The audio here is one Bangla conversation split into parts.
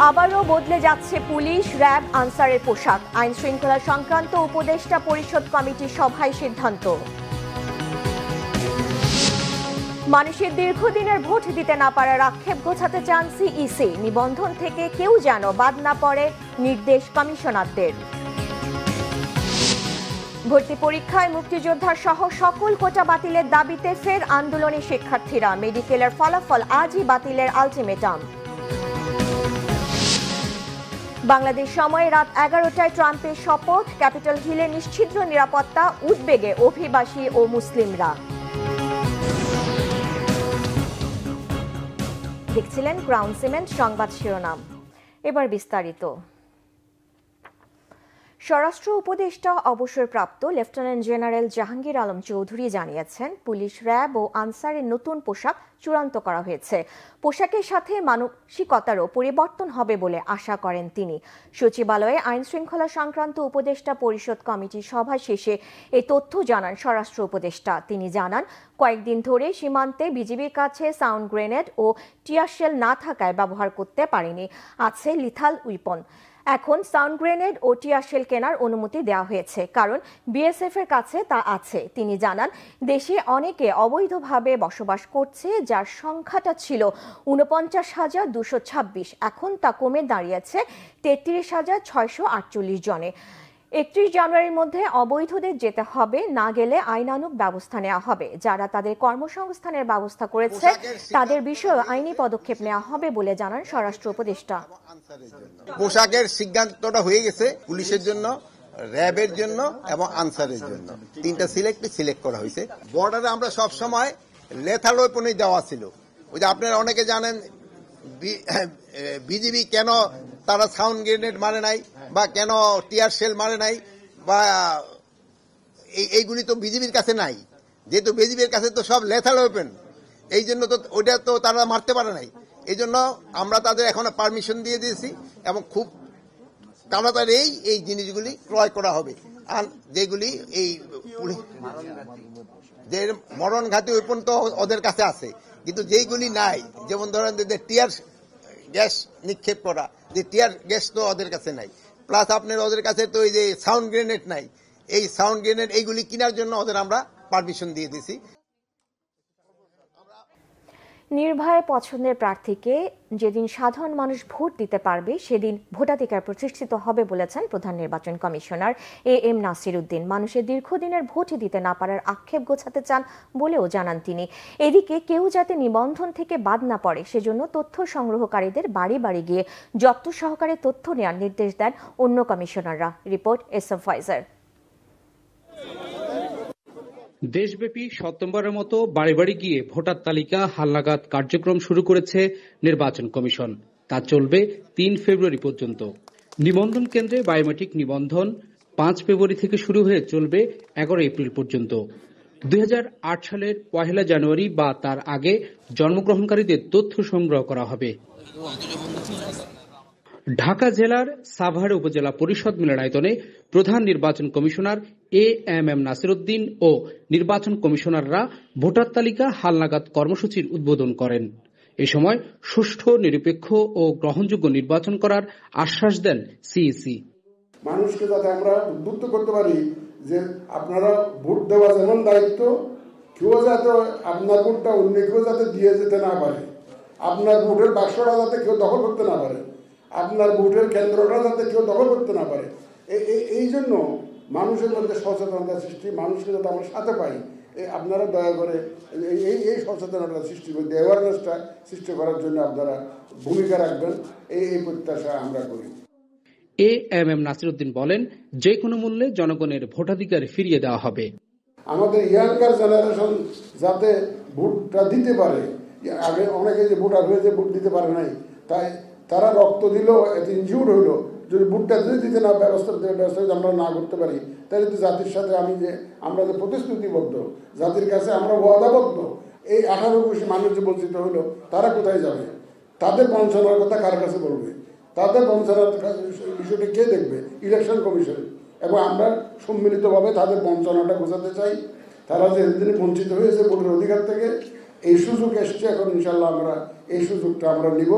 আবারও বদলে যাচ্ছে পুলিশ, র্যাব, আনসারের পোশাক। আইন শৃঙ্খলা সংক্রান্ত উপদেষ্টা পরিষদ কমিটির সভায় সিদ্ধান্ত। মানুষের দীর্ঘদিনের ভোট দিতে না পারার আক্ষেপ ঘোচাতে চান সিইসি। নিবন্ধন থেকে কেউ যেন বাদ না পড়ে, নির্দেশ কমিশনারদের। ভর্তি পরীক্ষায় মুক্তিযোদ্ধার সহ সকল কোটা বাতিলের দাবিতে ফের আন্দোলনে শিক্ষার্থীরা। মেডিকেলের ফলাফল আজই বাতিলের আলটিমেটাম। বাংলাদেশ সময় রাত 11টায় ট্রাম্পের শপথ। ক্যাপিটল হিলে নিশ্ছিদ্র নিরাপত্তা, উদ্বেগে অভিবাসী ও মুসলিমরা। দেখছিলেন ক্রাউন সিমেন্ট সংবাদ শিরোনাম, এবার বিস্তারিত। স্বরাষ্ট্র উপদেষ্টা অবসরপ্রাপ্ত লেফটেন্যান্ট জেনারেল জাহাঙ্গীর আলম চৌধুরী জানিয়েছেন, পুলিশ, র্যাব ও আনসারের নতুন পোশাক চূড়ান্ত করা হয়েছে। পোশাকের সাথে মানসিকতারও পরিবর্তন হবে বলে আশা করেন তিনি। সচিবালয়ে আইন শৃঙ্খলা সংক্রান্ত উপদেষ্টা পরিষদ কমিটির সভা শেষে এই তথ্য জানান স্বরাষ্ট্র উপদেষ্টা। তিনি জানান, কয়েকদিন ধরে সীমান্তে বিজিবির কাছে সাউন্ড গ্রেনেড ও টিয়ারশেল না থাকায় ব্যবহার করতে পারেনি। আছে লিথাল উইপন। এখন সাউন্ড গ্রেনেড ও টিয়ারশেল কেনার অনুমতি দেওয়া হয়েছে, কারণ বিএসএফ এর কাছে তা আছে। তিনি জানান, দেশে অনেকে অবৈধভাবে বসবাস করছে, যার সংখ্যাটা ছিল ৪৯,২২৬। এখন তা কমে দাঁড়িয়েছে ৩৩,৬৪৮ জনে। ৩১ জানুয়ারির মধ্যে অবৈধদের যেতে হবে, না গেলে আইনানুগ ব্যবস্থা নেওয়া হবে। যারা তাদের কর্মসংস্থানের ব্যবস্থা করেছে তাদের বিষয়ে আইনি পদক্ষেপ নেওয়া হবে বলে জানান স্বরাষ্ট্র উপদেষ্টা। পোশাকের সিদ্ধান্তটা হয়ে গেছে পুলিশের জন্য, র্যাবের জন্য এবং আনসারের জন্য। তিনটা সিলেক্ট করা হয়েছে। বর্ডারে আমরা সব সময় লেথাল ওয়েপনই দেওয়া ছিল। ওই যে আপনারা অনেকে জানেন বিজিবি কেন তারা সাউন্ড গ্রেনেড মারে নাই বা কেন টিয়ার শেল মারে নাই, বা এইগুলি তো বিজিবির কাছে নাই, যেহেতু বিজিবির কাছে তো সব লেথাল ওয়েপন, এই জন্য তো ওইটা তো তারা মারতে পারে নাই। এই জন্য আমরা তাদের এখন পারমিশন দিয়ে দিয়েছি এবং খুব তাড়াতাড়ি এই জিনিসগুলি ক্রয় করা হবে। আর যেগুলি এই যে মরণঘাতী ওয়েপন তো ওদের কাছে আছে, কিন্তু যেইগুলি নাই, যেমন ধরেন টিয়ার গ্যাস নিক্ষেপ করা, যে টিয়ার গ্যাস তো ওদের কাছে নাই, প্লাস আপনার ওদের কাছে তো এই যে সাউন্ড গ্রেনেড নাই। এই সাউন্ড গ্রেনেড এইগুলি কেনার জন্য ওদের আমরা পারমিশন দিয়ে দিয়েছি। নির্ভয়ে পছন্দের প্রার্থীকে যেদিন সাধারণ মানুষ ভোট দিতে পারবে, সেদিন ভোটাধিকার প্রতিষ্ঠিত হবে বলেছেন প্রধান নির্বাচন কমিশনার AM নাসির উদ্দিন। মানুষের দীর্ঘদিনের ভোট দিতে না পারার আক্ষেপ গোছাতে চান বলেও জানান তিনি। এদিকে কেউ যাতে নিবন্ধন থেকে বাদ না পড়ে, সেজন্য তথ্য সংগ্রহকারীদের বাড়ি বাড়ি গিয়ে যত্ন সহকারে তথ্য নেওয়ার নির্দেশ দেন অন্য কমিশনাররা। Report SF Pfizer. দেশব্যাপী সপ্তমবারের মতো বাড়ি বাড়ি গিয়ে ভোটার তালিকা হালনাগাদ কার্যক্রম শুরু করেছে নির্বাচন কমিশন। তা চলবে 3 ফেব্রুয়ারি পর্যন্ত। নিবন্ধন কেন্দ্রে বায়োমেট্রিক নিবন্ধন 5 ফেব্রুয়ারি থেকে শুরু হয়ে চলবে 11 এপ্রিল পর্যন্ত। 2008 সালের 1 জানুয়ারি বা তার আগে জন্মগ্রহণকারীদের তথ্য সংগ্রহ করা হবে। ঢাকা জেলার সাভার উপজেলা পরিষদ মিলনায়তনে প্রধান নির্বাচন কমিশনার AM নাসির উদ্দিন ও নির্বাচন কমিশনাররা ভোটার তালিকা হালনাগাদ কর্মসূচির উদ্বোধন করেন। এ সময় সুষ্ঠু, নিরপেক্ষ ও গ্রহণযোগ্য নির্বাচন করার আশ্বাস দেন সিইসি। মানুষকে যাতে আমরা উদ্বুদ্ধ করতে পারি যে আপনারা ভোট দেওয়া যেমন দায়িত্ব, কেউ যাতে আপনার ভোটটা অন্য কেউ যাতে দিয়ে যেতে না পারে, আপনার ভোটের বাক্সটা যাতে কেউ দখল করতে না পারে, আপনার ভোটের কেন্দ্রটা যাতে কেউ দখল করতে না পারে, এই জন্য মানুষের মধ্যে সচেতনতা সৃষ্টি, মানুষকে যাতে আমরা সাথে পাই, আপনারা দয়া করে এই সচেতনতা সৃষ্টি করতে, অ্যাওয়ারনেসটা সৃষ্টি করার জন্য আপনারা ভূমিকা রাখবেন, এই প্রত্যাশা আমরা করি। AM নাসির উদ্দিন বলেন, যে কোনো মূল্যে জনগণের ভোটাধিকার ফিরিয়ে দেওয়া হবে। আমাদের ইয়াঙ্গার জেনারেশন যাতে ভোটটা দিতে পারে, আগে অনেকে যে ভোটার হয়েছে ভোট দিতে পারে নাই, তাই তারা রক্ত দিল, এত ইনজিউর্ড হইলো, যদি ভোটটা যদি দিতে না ব্যবস্থা আমরা না করতে পারি, তাহলে তো জাতির সাথে আমরা যে প্রতিশ্রুতিবদ্ধ, জাতির কাছে আমরা ওয়াদাবদ্ধ, এই 18-20 মানুষ যে বঞ্চিত হইলো, তারা কোথায় যাবে? তাদের বঞ্চনার কথা কার কাছে বলবে? তাদের বঞ্চনার বিষয়টি কে দেখবে? Election commission. এবং আমরা সম্মিলিতভাবে তাদের বঞ্চনাটা বোঝাতে চাই। তারা যে এতদিন বঞ্চিত হয়েছে ভোটের অধিকার থেকে, এই সুযোগ এসছে, এখন ইনশাল্লাহ আমরা এই সুযোগটা আমরা নিব।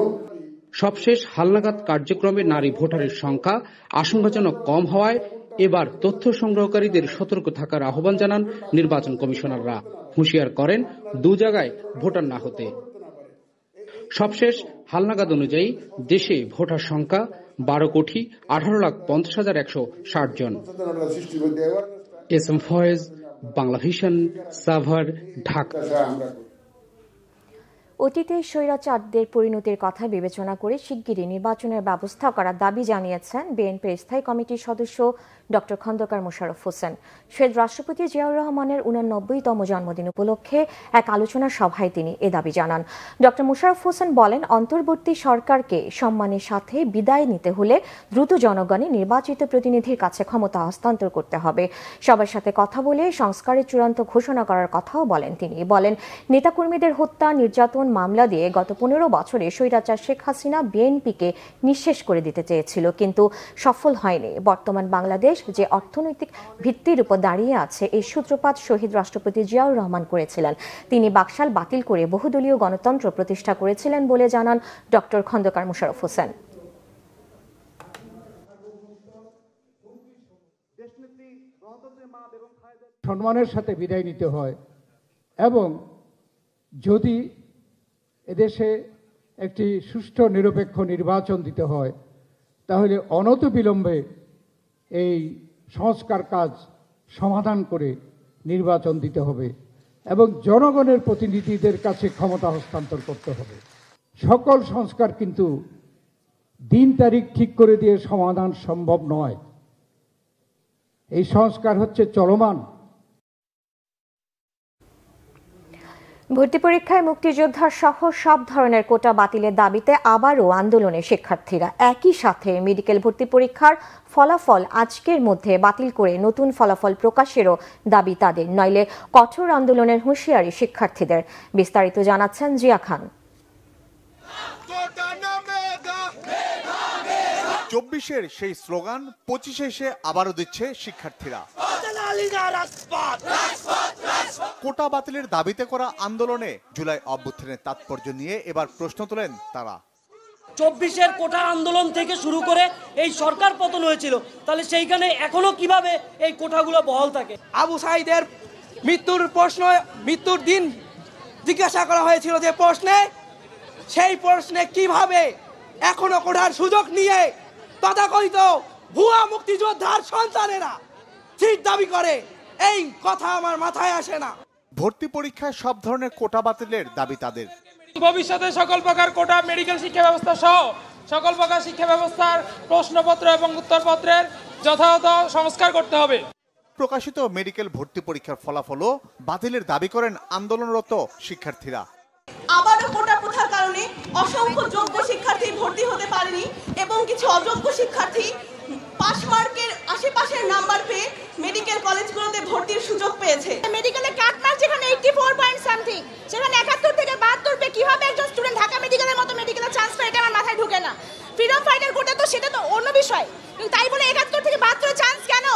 সবশেষ হালনাগাদ কার্যক্রমে নারী ভোটারের সংখ্যা আশঙ্কাজনক কম হওয়ায় এবার তথ্য সংগ্রহকারীদের সতর্ক থাকার আহ্বান জানান নির্বাচন কমিশনাররা। হুঁশিয়ার করেন দু জায়গায় ভোটার না হতে। সবশেষ হালনাগাদ অনুযায়ী দেশে ভোটার সংখ্যা 12,18,50,160 জন। S M Foyez, Bangla Vision, Savar, Dhaka. অতীতে স্বৈরাচারদের পরিণতির কথা বিবেচনা করে শিগগিরই নির্বাচনের ব্যবস্থা করার দাবি জানিয়েছেন বিএনপির স্থায়ী কমিটির সদস্য ডক্টর খন্দকার মোশাররফ হোসেন। শহীদ রাষ্ট্রপতি জিয়াউর রহমানের 89তম জন্মদিন উপলক্ষে এক আলোচনা সভায় তিনি এ দাবি জানান। ডক্টর মোশাররফ হোসেন বলেন, অন্তর্বর্তী সরকারকে সম্মানের সাথে বিদায় নিতে হলে দ্রুত জনগণের নির্বাচিত প্রতিনিধির কাছে ক্ষমতা হস্তান্তর করতে হবে। সবার সাথে কথা বলে সংস্কারের চূড়ান্ত ঘোষণা করার কথাও বলেন তিনি। বলেন, নেতাকর্মীদের হত্যা, নির্যাতন মামলা দিয়ে গত 15 বছরে স্বৈরাচার শেখ হাসিনা বিএনপিকে নিঃশেষ করে দিতে চেয়েছিল, কিন্তু সফল হয়নি। বর্তমান বাংলাদেশ যে অর্থনৈতিক ভিত্তির উপর দাঁড়িয়ে আছে, এই সূত্রপাত শহীদ রাষ্ট্রপতি জিয়াউর রহমান করেছিলেন। তিনি বাকশাল বাতিল করে বহুদলীয় গণতন্ত্র প্রতিষ্ঠা করেছিলেন বলে জানান ডক্টর খন্দকার মোশাররফ হোসেন। সম্মানের সাথে বিদায় নিতে হয় এবং যদি এদেশে একটি সুষ্ঠু নিরপেক্ষ নির্বাচন দিতে হয় তাহলে অনতিবিলম্বে এই সংস্কার কাজ সমাধান করে নির্বাচন দিতে হবে এবং জনগণের প্রতিনিধিদের কাছে ক্ষমতা হস্তান্তর করতে হবে। সকল সংস্কার কিন্তু দিন তারিখ ঠিক করে দিয়ে সমাধান সম্ভব নয়। এই সংস্কার হচ্ছে চলমান। ভর্তি পরীক্ষায় মুক্তিযোদ্ধা সহ সব ধরনের কোটা বাতিলের দাবিতে আবারও আন্দোলনে শিক্ষার্থীরা। একই সাথে মেডিকেল ভর্তি পরীক্ষার ফলাফল আজকের মধ্যে বাতিল করে নতুন ফলাফল প্রকাশেরও দাবি তাদের, নইলে কঠোর আন্দোলনের হুঁশিয়ারি শিক্ষার্থীদের। বিস্তারিত জানাচ্ছেন জিয়া খান। 24-এর সেই স্লোগান 25-এ এসে আবারও দিচ্ছে শিক্ষার্থীরা। কোটা বাতিলের দাবিতে করা আন্দোলনে জুলাই অভ্যুত্থানের তাৎপর্য নিয়ে এবার প্রশ্ন তোলেন তারা। 24-এর কোটা আন্দোলন থেকে শুরু করে এই সরকার পতন হয়েছিল, তাহলে সেইখানে এখনো কিভাবে এই কোটাগুলো বহাল থাকে? আবু সাঈদের মৃত্যুর দিন জিজ্ঞাসা করা হয়েছিল যে প্রশ্নে, সেই প্রশ্নে কিভাবে এখনো কোটার সুযোগ নিয়ে তথাকথিত ভুয়া মুক্তিযোদ্ধার সন্তানেরা সিট দাবি করে, এই কথা আমার মাথায় আসে না। ভর্তি পরীক্ষায় সব ধরনের কোটা বাতিলের দাবি তাদের। ভবিষ্যতে সকল প্রকার কোটা, মেডিকেল শিক্ষা ব্যবস্থা সহ সকল প্রকার শিক্ষা ব্যবস্থার প্রশ্নপত্র এবং উত্তরপত্রের যথাযথ সংস্কার করতে হবে। প্রকাশিত মেডিকেল ভর্তি পরীক্ষার ফলাফলও বাতিলের দাবি করেন আন্দোলনরত শিক্ষার্থীরা। আবারও কোটা প্রথার কারণে অসংখ্য যোগ্য শিক্ষার্থী ভর্তি হতে পারেনি এবং কিছু অযোগ্য শিক্ষার্থী পাস মার্কের আশেপাশের নাম্বার পেয়ে মেডিকেল কলেজগুলোতে ভর্তির সুযোগ পেয়েছে। মেডিকেলে কাট মার্ক যেখানে 84 পয়েন্ট সামথিং, সেখানে 71 থেকে 72 পেয়ে কিভাবে একজন স্টুডেন্ট ঢাকা মেডিকেলের মতো মেডিকেলে চান্স পায়, এটা আমার মাথায় ঢোকে না। ফ্রিডম ফাইটার কোটা তো সেটা তো অন্য বিষয়, কিন্তু তাই বলে 71 থেকে 72 চান্স কেন?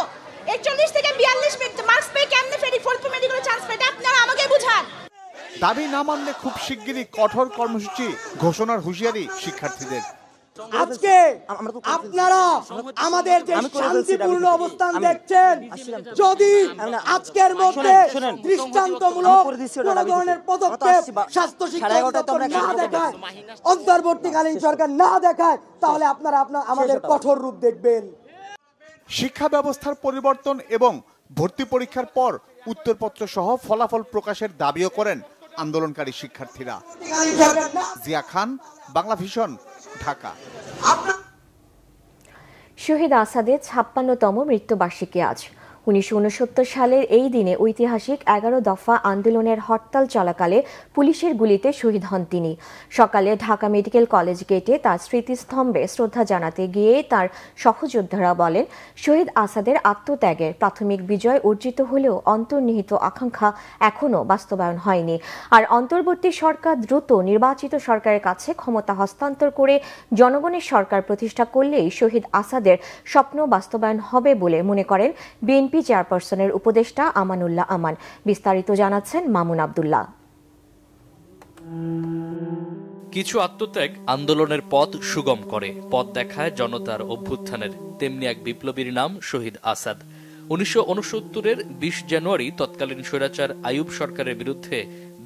41 থেকে 42 মার্কস পেয়ে কেমনে ফরিদপুর মেডিকেলে চান্স পায়, আপনারা আমাকে বুঝান। দাবি না মানলে খুব শিগগিরই কঠোর কর্মসূচি ঘোষণার হুঁশিয়ারি শিক্ষার্থীদের। আজকে আপনারা আমাদের যে শান্তিপূর্ণ অবস্থান দেখছেন, যদি আজকের মধ্যে দৃষ্টান্তমূলক কোন ধরনের পদক্ষেপ স্বাস্থ্য শিক্ষা না দেখায়, অন্তর্বর্তীকালীন সরকার না দেখায়, তাহলে আপনারা আমাদের কঠোর রূপ দেখবেন। শিক্ষা ব্যবস্থার পরিবর্তন এবং ভর্তি পরীক্ষার পর উত্তরপত্র সহ ফলাফল প্রকাশের দাবিও করেন আন্দোলনকারী শিক্ষার্থীরা। জিয়া খান, বাংলা ভিশন, ঢাকা। শহীদ আসাদের 56তম মৃত্যুবার্ষিকী আজ। 1969 সালের এই দিনে ঐতিহাসিক 11 দফা আন্দোলনের হরতাল চলাকালে পুলিশের গুলিতে শহীদ হন তিনি। সকালে ঢাকা মেডিকেল কলেজ গেটে তার স্মৃতিস্তম্ভে শ্রদ্ধা জানাতে গিয়ে তার সহযোদ্ধারা বলেন, শহীদ আসাদের আত্মত্যাগের প্রাথমিক বিজয় অর্জিত হলেও অন্তর্নিহিত আকাঙ্ক্ষা এখনও বাস্তবায়ন হয়নি। আর অন্তর্বর্তী সরকার দ্রুত নির্বাচিত সরকারের কাছে ক্ষমতা হস্তান্তর করে জনগণের সরকার প্রতিষ্ঠা করলেই শহীদ আসাদের স্বপ্ন বাস্তবায়ন হবে বলে মনে করেন বিএনপি চেয়ারপারসনের উপদেষ্টা আমানুল্লাহ আমান। বিস্তারিত জানাচ্ছেন মামুন আব্দুল্লাহ। কিছু আত্মত্যাগ আন্দোলনের পথ সুগম করে, পথ দেখায় জনতার অভ্যুত্থানের। তেমনি এক বিপ্লবীর নাম শহীদ আসাদ। 1969-এর 20 জানুয়ারি তৎকালীন স্বৈরাচার আইয়ুব সরকারের বিরুদ্ধে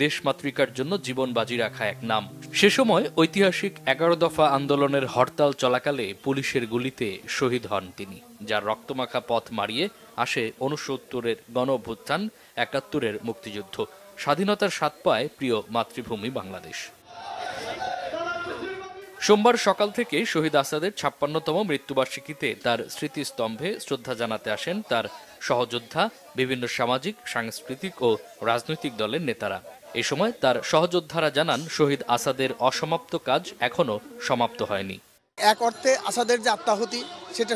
দেশমাতৃকার জন্য জীবন বাজি রাখা এক নাম। সে সময় ঐতিহাসিক 11 দফা আন্দোলনের হরতাল চলাকালে পুলিশের গুলিতে শহীদ হন তিনি, যার রক্তমাখা পথ মারিয়ে আসে 69-এর গণ অভ্যুত্থান, 71-এর মুক্তিযুদ্ধ। স্বাধীনতার স্বাদ পায় প্রিয় মাতৃভূমি বাংলাদেশ। সোমবার সকাল থেকে শহীদ আসাদের 56তম মৃত্যুবার্ষিকীতে তার স্মৃতিস্তম্ভে শ্রদ্ধা জানাতে আসেন তার সহযোদ্ধা, বিভিন্ন সামাজিক, সাংস্কৃতিক ও রাজনৈতিক দলের নেতারা। এ সময় তার সহযোদ্ধারা জানান, শহীদ আসাদের অসমাপ্ত কাজ এখনো সমাপ্ত হয়নি। এক অর্থে আসাদের যে আত্মাহুতি সেটা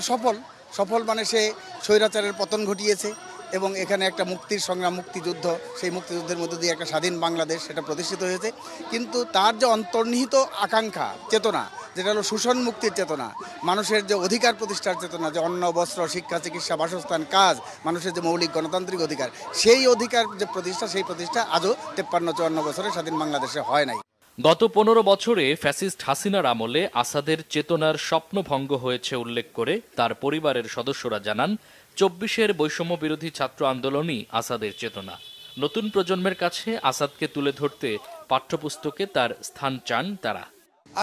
সফল মানে সে স্বৈরাচারের পতন ঘটিয়েছে এবং এখানে একটা মুক্তির সংগ্রাম, মুক্তিযুদ্ধ, সেই মুক্তিযুদ্ধের মধ্যে দিয়ে একটা স্বাধীন বাংলাদেশ সেটা প্রতিষ্ঠিত হয়েছে। কিন্তু তার যে অন্তর্নিহিত আকাঙ্ক্ষা, চেতনা, যেটা হলো শোষণ মুক্তির চেতনা, মানুষের যে অধিকার প্রতিষ্ঠার চেতনা, যে অন্ন, বস্ত্র, শিক্ষা, চিকিৎসা, বাসস্থান, কাজ, মানুষের যে মৌলিক গণতান্ত্রিক অধিকার, সেই অধিকার যে প্রতিষ্ঠা, সেই প্রতিষ্ঠা আজও 53-54 বছরে স্বাধীন বাংলাদেশে হয় নাই। গত 15 বছরে ফ্যাসিস্ট হাসিনার আমলে আসাদের চেতনার স্বপ্নভঙ্গ হয়েছে উল্লেখ করে তার পরিবারের সদস্যরা জানান, 24-এর বৈষম্য বিরোধী ছাত্র আন্দোলনই আসাদের চেতনা। নতুন প্রজন্মের কাছে আসাদকে তুলে ধরতে পাঠ্যপুস্তকে তার স্থান চান তারা।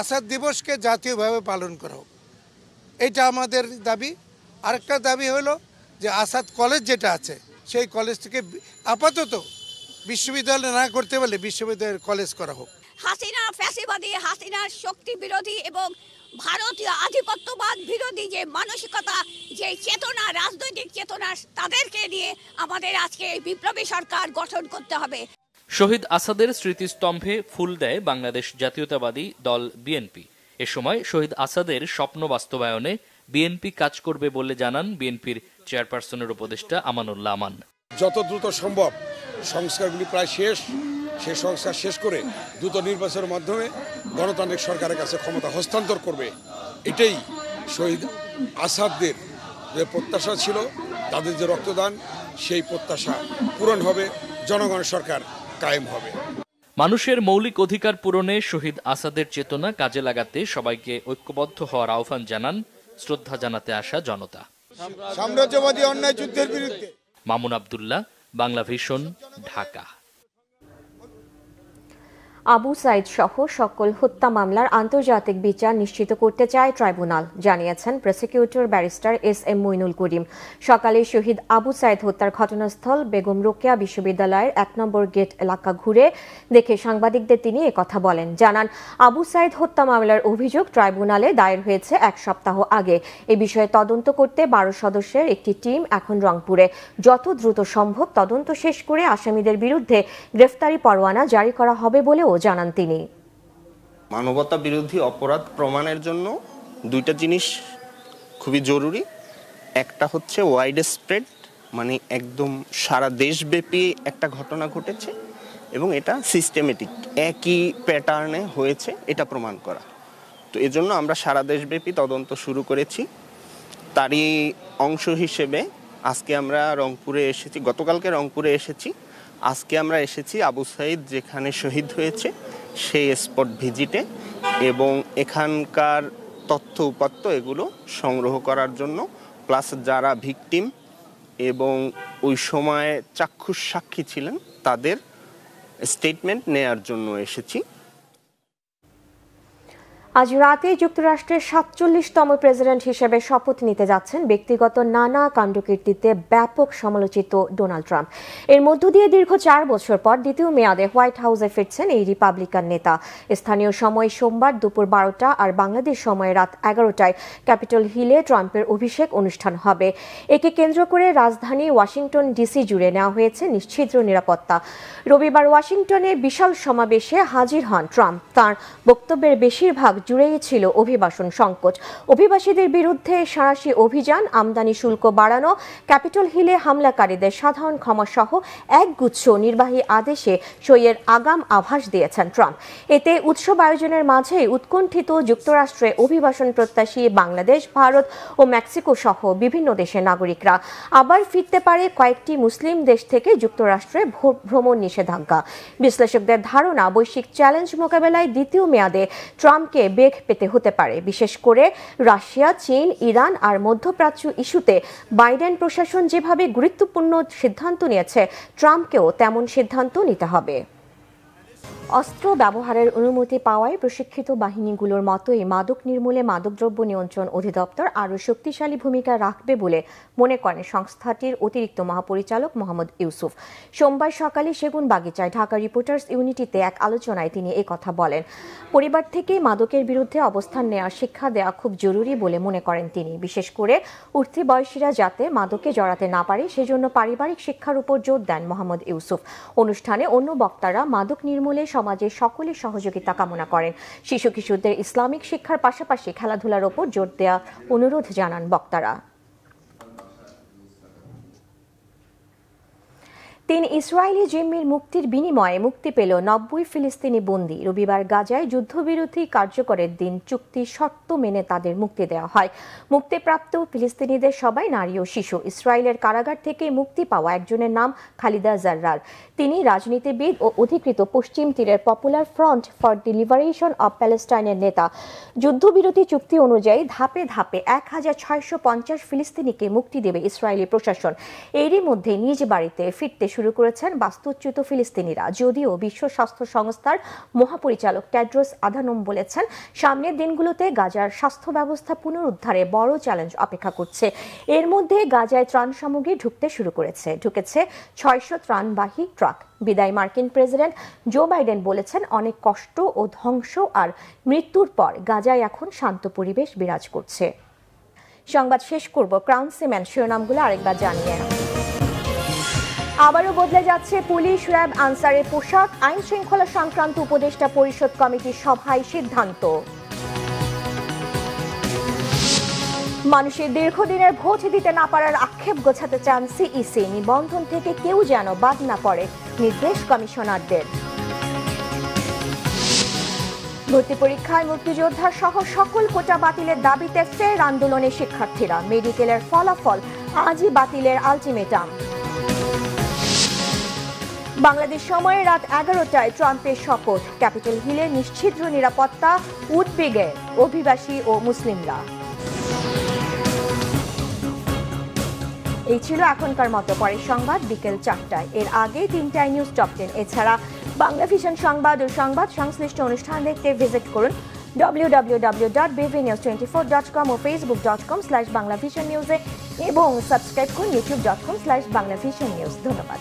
আসাদ দিবসকে জাতীয়ভাবে পালন করা হোক, এটা আমাদের দাবি। আরেকটা দাবি হলো যে আসাদ কলেজ যেটা আছে সেই কলেজটিকে আপাতত বিশ্ববিদ্যালয় না করতে পারলে বিশ্ববিদ্যালয়ের কলেজ করা হোক। হাসিনা ফ্যাসিবাদী, হাসিনার শক্তি বিরোধী এবং ভারতীয় আধিপত্যবাদ বিরোধী যে মানসিকতা, যে চেতনা, রাজনৈতিক চেতনা, তাদেরকে নিয়ে আমাদের আজকে এই বিপ্লবী সরকার গঠন করতে হবে। শহীদ আসাদের স্মৃতিস্তম্ভে ফুল দেয় বাংলাদেশ জাতীয়তাবাদী দল বিএনপি। এ সময় শহীদ আসাদের স্বপ্ন বাস্তবায়নে বিএনপি কাজ করবে বলে জানান বিএনপির চেয়ারপারসনের উপদেষ্টা আমানুল্লাহ আমান। যত দ্রুত সম্ভব সংস্কারগুলি প্রায় শেষ, সেই সংস্কার শেষ করে দ্রুত নির্বাচনের মাধ্যমে গণতান্ত্রিক সরকারের কাছে ক্ষমতা হস্তান্তর করবে। এটাই শহীদ আসাদদের যে প্রত্যাশা ছিল, তাদের যে রক্তদান, সেই প্রত্যাশা পূরণ হবে, জনগণের সরকার কায়েম হবে। মানুষের মৌলিক অধিকার পূরণে শহীদ আসাদের চেতনা কাজে লাগাতে সবাইকে ঐক্যবদ্ধ হওয়ার আহ্বান জানান শ্রদ্ধা জানাতে আসা জনতা। সাম্রাজ্যবাদী অন্যায় যুদ্ধের বিরুদ্ধে। মামুন আব্দুল্লাহ, বাংলা ভিশন, ঢাকা। আবু সাইদ সহ সকল হত্যা মামলার আন্তর্জাতিক বিচার নিশ্চিত করতে চায় ট্রাইব্যুনাল, জানিয়েছেন প্রসিকিউটর ব্যারিস্টার এস.এম. মইনুল করিম। সকালে শহীদ আবু সাইদ হত্যার ঘটনাস্থল বেগম রোকেয়া বিশ্ববিদ্যালয়ের 1 নম্বর গেট এলাকা ঘুরে দেখে সাংবাদিকদের তিনি একথা বলেন। জানান, আবু সাইদ হত্যা মামলার অভিযোগ ট্রাইব্যুনালে দায়ের হয়েছে 1 সপ্তাহ আগে। এ বিষয়ে তদন্ত করতে 12 সদস্যের একটি টিম এখন রংপুরে। যত দ্রুত সম্ভব তদন্ত শেষ করে আসামিদের বিরুদ্ধে গ্রেফতারি পরোয়ানা জারি করা হবে বলেও জানান তিনি। মানবতা বিরোধী অপরাধ প্রমাণের জন্য দুইটা জিনিস খুবই জরুরি। একটা হচ্ছে ওয়াইড স্প্রেড, মানে একদম সারা দেশব্যাপী একটা ঘটনা ঘটেছে এবং এটা সিস্টেমেটিক, একই প্যাটার্নে হয়েছে, এটা প্রমাণ করা। তো এজন্য আমরা সারা দেশব্যাপী তদন্ত শুরু করেছি। তারই অংশ হিসেবে আজকে আমরা রংপুরে এসেছি, গতকালকে রংপুরে এসেছি, আজকে আমরা এসেছি আবু সাইদ যেখানে শহীদ হয়েছে সেই স্পট ভিজিটে এবং এখানকার তথ্য উপাত্ত এগুলো সংগ্রহ করার জন্য, প্লাস যারা ভিকটিম এবং ওই সময় চাক্ষুষ সাক্ষী ছিলেন তাদের স্টেটমেন্ট নেয়ার জন্য এসেছি। আজ রাতে যুক্তরাষ্ট্রের 47তম প্রেসিডেন্ট হিসেবে শপথ নিতে যাচ্ছেন ব্যক্তিগত নানা কাণ্ডকীর্তিতে ব্যাপক সমালোচিত ডোনাল্ড ট্রাম্প। এর মধ্য দিয়ে দীর্ঘ 4 বছর পর দ্বিতীয় মেয়াদে হোয়াইট হাউসে ফিরছেন এই রিপাবলিকান নেতা। স্থানীয় সময় সোমবার দুপুর 12টা আর বাংলাদেশ সময় রাত 11টায় ক্যাপিটল হিলে ট্রাম্পের অভিষেক অনুষ্ঠান হবে। একে কেন্দ্র করে রাজধানী ওয়াশিংটন ডিসি জুড়ে নেওয়া হয়েছে নিশ্ছিদ্র নিরাপত্তা। রবিবার ওয়াশিংটনে বিশাল সমাবেশে হাজির হন ট্রাম্প। তাঁর বক্তব্যের বেশিরভাগ জুড়েই ছিল অভিবাসন সংকট। অভিবাসীদের বিরুদ্ধে সাঁড়াশি অভিযান, আমদানি শুল্ক বাড়ানো, ক্যাপিটল হিলে হামলাকারীদের সাধারণ ক্ষমা সহ একগুচ্ছ নির্বাহী আদেশে সইয়ের আগাম আভাস দিয়েছেন ট্রাম্প। এতে উৎসব আয়োজনের মাঝেই উৎকণ্ঠিত যুক্তরাষ্ট্রে অভিবাসন প্রত্যাশী বাংলাদেশ, ভারত ও মেক্সিকো সহ বিভিন্ন দেশের নাগরিকরা। আবার ফিরতে পারে কয়েকটি মুসলিম দেশ থেকে যুক্তরাষ্ট্রে ভ্রমণ নিষেধাজ্ঞা। বিশ্লেষকদের ধারণা, বৈশ্বিক চ্যালেঞ্জ মোকাবেলায় দ্বিতীয় মেয়াদে ট্রাম্পকে বেগ পেতে হতে পারে। বিশেষ করে রাশিয়া, চীন, ইরান আর মধ্যপ্রাচ্য ইস্যুতে বাইডেন প্রশাসন যেভাবে গুরুত্বপূর্ণ সিদ্ধান্ত নিয়েছে, ট্রাম্পকেও তেমন সিদ্ধান্ত নিতে হবে। অস্ত্র ব্যবহারের অনুমতি পাওয়ায় প্রশিক্ষিত বাহিনীগুলোর মতোই মাদক নির্মূলে মাদকদ্রব্য নিয়ন্ত্রণ অধিদপ্তর আরও শক্তিশালী ভূমিকা রাখবে বলে মনে করেন সংস্থাটির অতিরিক্ত মহাপরিচালক মোহাম্মদ ইউসুফ। সোমবার সকালে সেগুনবাগিচায় ঢাকা রিপোর্টার্স ইউনিটিতে এক আলোচনায় তিনি এই কথা বলেন। পরিবার থেকে মাদকের বিরুদ্ধে অবস্থান নেওয়ার শিক্ষা দেওয়া খুব জরুরি বলে মনে করেন তিনি। বিশেষ করে উঠতি বয়সীরা যাতে মাদকে জড়াতে না পারে সেজন্য পারিবারিক শিক্ষার উপর জোর দেন মোহাম্মদ ইউসুফ। অনুষ্ঠানে অন্য বক্তারা মাদক নির্মূলে সমাজের সকলের সহযোগিতা কামনা করেন। শিশু কিশোরদের ইসলামিক শিক্ষার পাশাপাশি খেলাধুলার ওপর জোর দেওয়া অনুরোধ জানান বক্তারা। 3 ইসরায়েলি জিম্মির মুক্তির বিনিময়ে মুক্তি পেল 90 ফিলিস্তিনি বন্দী। রবিবার গাজায় যুদ্ধবিরতি কার্যকরের দিন চুক্তি শর্ত মেনে তাদের মুক্তি দেওয়া হয়। মুক্তিপ্রাপ্ত ফিলিস্তিনিদের সবাই নারী ও শিশু। ইসরায়েলের কারাগার থেকে মুক্তি পাওয়া একজনের নাম খালিদা জার্রার। তিনি রাজনীতিবিদ ও অধিকৃত পশ্চিম তীরের Popular Front for the Liberation of প্যালেস্টাইনের নেতা। যুদ্ধবিরতি চুক্তি অনুযায়ী ধাপে ধাপে 1650 ফিলিস্তিনিকে মুক্তি দেবে ইসরায়েলি প্রশাসন। এরই মধ্যে নিজ বাড়িতে ফিরতে শুরু করেছেন বাস্তুচ্যুত ফিলিস্তিনিরা। যদিও বিশ্ব স্বাস্থ্য সংস্থার মহাপরিচালক টেড্রোস আধানোম বলেছেন, সামনের দিনগুলোতে গাজার স্বাস্থ্য ব্যবস্থা পুনরুদ্ধারে বড় চ্যালেঞ্জ অপেক্ষা করছে। এর মধ্যে গাজায় ত্রাণ সামগ্রী ঢুকেছে 600 ত্রাণবাহী ট্রাক। বিদায়ী মার্কিন প্রেসিডেন্ট জো বাইডেন বলেছেন, অনেক কষ্ট ও ধ্বংস আর মৃত্যুর পর গাজায় এখন শান্ত পরিবেশ বিরাজ করছে। সংবাদ শেষ করব ক্রাউন সিমেন্ট শিরোনামগুলো আরেকবার জানিয়ে। আবারও বদলে যাচ্ছে পুলিশ, র্যাব, আনসারের পোশাক। আইন শৃঙ্খলা সংক্রান্ত উপদেষ্টা পরিষদ কমিটির সভায় সিদ্ধান্ত। মানুষের দীর্ঘদিনের ভোট দিতে না পারার আক্ষেপ গোছাতে চান সিইসি। নিবন্ধন থেকে কেউ যেন বাদ না পড়ে, নির্দেশ কমিশনারদের। ভর্তি পরীক্ষায় মুক্তিযোদ্ধা সহ সকল কোটা বাতিলের দাবিতে ফের আন্দোলনে শিক্ষার্থীরা। মেডিকেলের ফলাফল আজই বাতিলের আলটিমেটাম। বাংলাদেশ সময়ে রাত 11টায় ট্রাম্পের শপথ। ক্যাপিটল হিলে নিশ্ছিদ্র নিরাপত্তা, উদ্বেগে অভিবাসী ও মুসলিমরা। এই ছিল এখনকার মতো। পরের সংবাদ বিকেল 4টায়। এর আগে 3টায় নিউজ টপ 10। এছাড়া বাংলা ভিশন সংবাদ ও সংবাদ সংশ্লিষ্ট অনুষ্ঠান দেখতে ভিজিট করুন www.bvnews24.com ও facebook.com/banglavisionnews এবং সাবস্ক্রাইব করুন youtube.com/banglavisionnews। ধন্যবাদ।